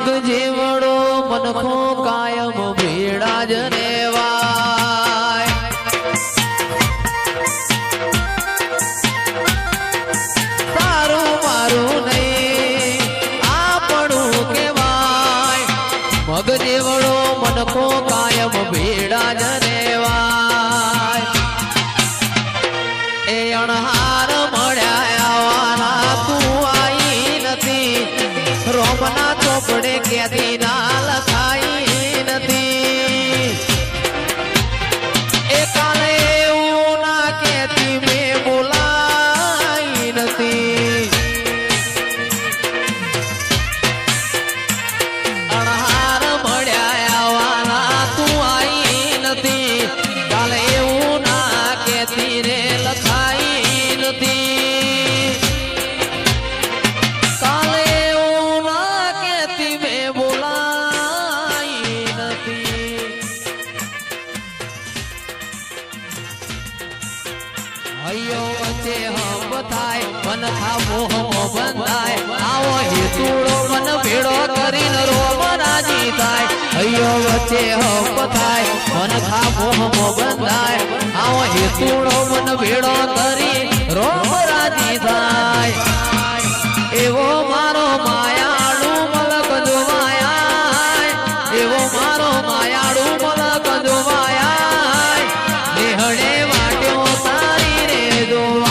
મગ જેવડો મનખો કાયમ ભેડા જ રેવાય. તારું મારું નહીં આપણું કહેવાય. મગ જેવડો મનખો કાયમ ભેડા જ રેવાય. એ અણહાર મળ્યા આવવાના તું આઈ નથી. રોમના ચોપડે ક્યાંથી ના લખાઈ નથી. એ કાલે એવું ના કહેતી મેં બોલાઈ નથી. અણહાર મળ્યા આવવાના તું આઈ નથી. કાલે એવું ના કહેતી રે લખાઈ નથી. વચ્ચે હંબ થાય મન થા મોહ બંધાય. આવો હેતુડો મન ભેડો કરીને રોમ રાજી થાય. હૈયો વચ્ચે હંબ થાય મન થા મોહ બંધાય. આવો હેતુડો મન ભેડો કરી રોમ રાજી થાય. એવો મારો માયાળુ મલક જોવાય. એવો મારો માયાળુ મલક જોવાય. લેહડે વાટ્યો તારી રે જોવાય.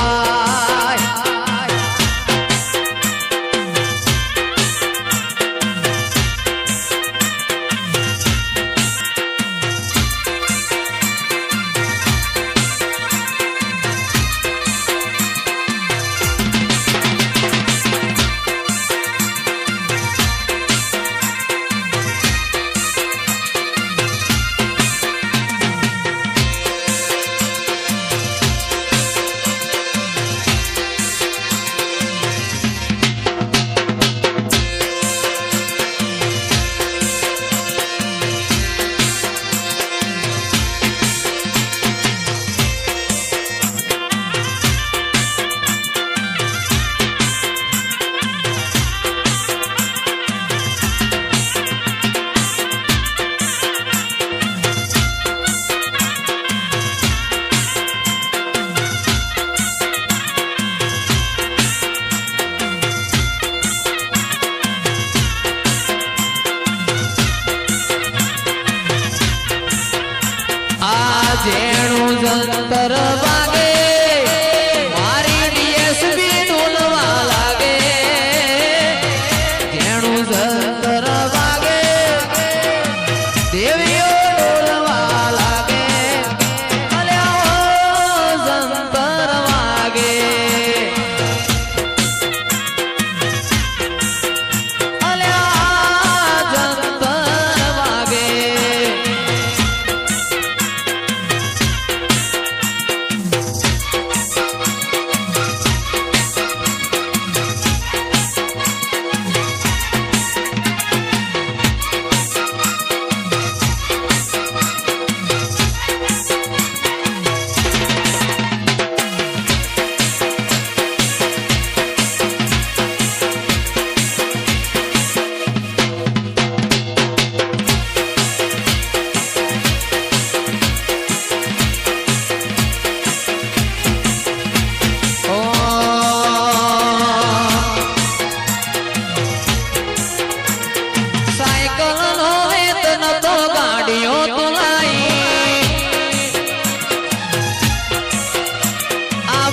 જેણું જંતર વાગે મારી ડીએસપી ડોલવા લાગે. જેણું જંતર વાગે દેવીઓ ડોલવા લાગે. અલ્યા જંતર વાગે. અલ્યા જંતર વાગે.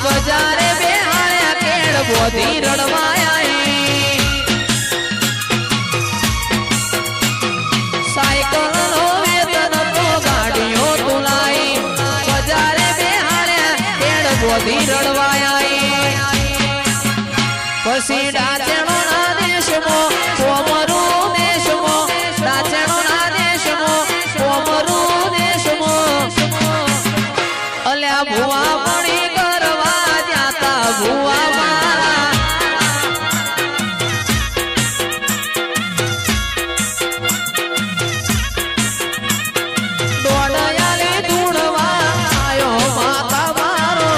બજારે બેહાડ્યા કેળ બોધી રડવાયા. સાયકલ નો વેતન તો ગાડીઓ તુલાઈ. બજારે બેહાડ્યા કેળ બોધી રડવાયા. પછી ડાચેણો ના દેશમાં કોમરું દેશમાં. ડાચેણો ના દેશમાં કોમરું દેશમાં. અલ્યા ભુવા પડી કરવા જાતા ભુવા મારા. દોડયાલે ધૂળવા આયો માતા મારો.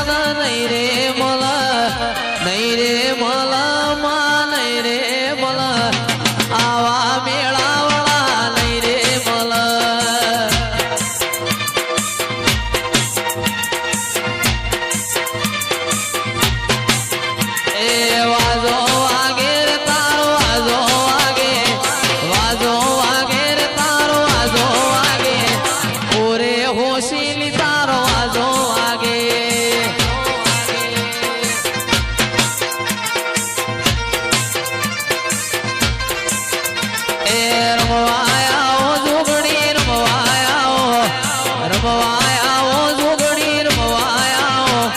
મન નહીં રે મલ નહીં રે મલ માં નહીં રે મલ આવા મેળાવળા નહીં રે મલ એ વાજો વાગે રે તારો વાજો વાગે વાજો વાગે રે તારો વાજો વાગે ઓરે હોશીલી તારો વાજો વાગે એ રમવાયા જોગણી રમવાયા જોગણી રમવાયા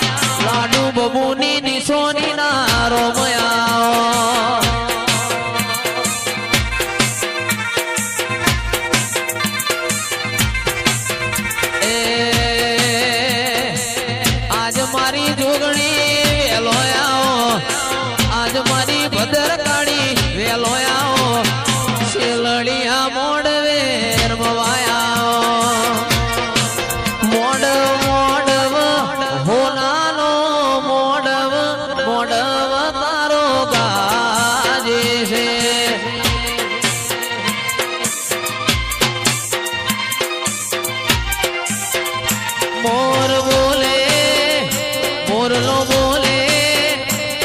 લાડુ બબુની નિશોની ના રોમયા એ આજ મારી જોગણી વેલો આવો આજ મારી ભદ્રકાળી વેલો આવો શેલડિયા મોડવે રમવાયા મોડવ હોનાનો મોડવ તારો ગાજે છે મોર બોલે મોરલો બોલે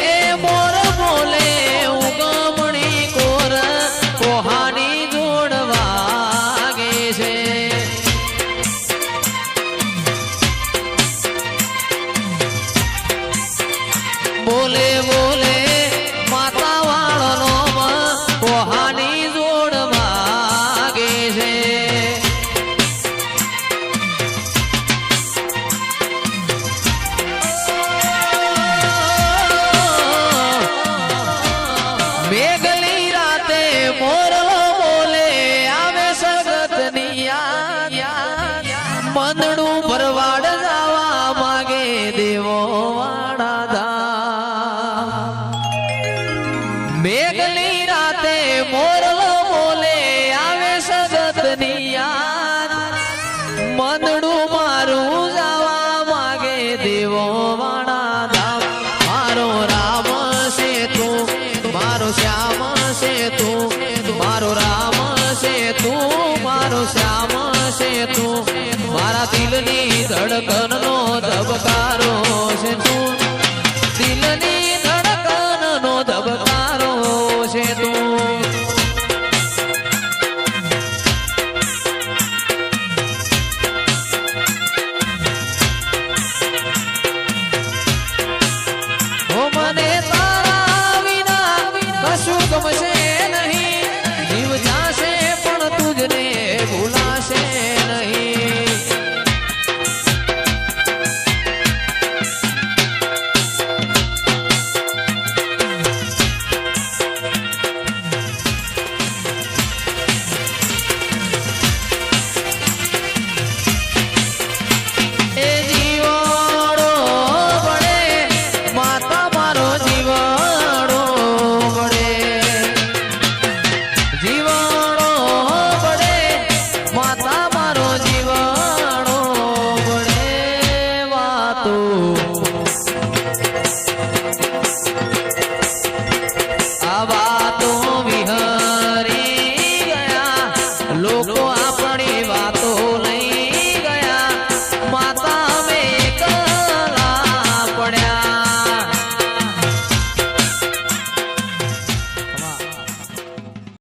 એ મોર બોલે ઉગમણી કોર કોહાની જોડ વાગે છે બોલે બોલે માતા વાળનો કોહાની જોડ વાગે છે મેઘલી રાતે મોરલો બોલે આવે સગતની યાદ મંદડું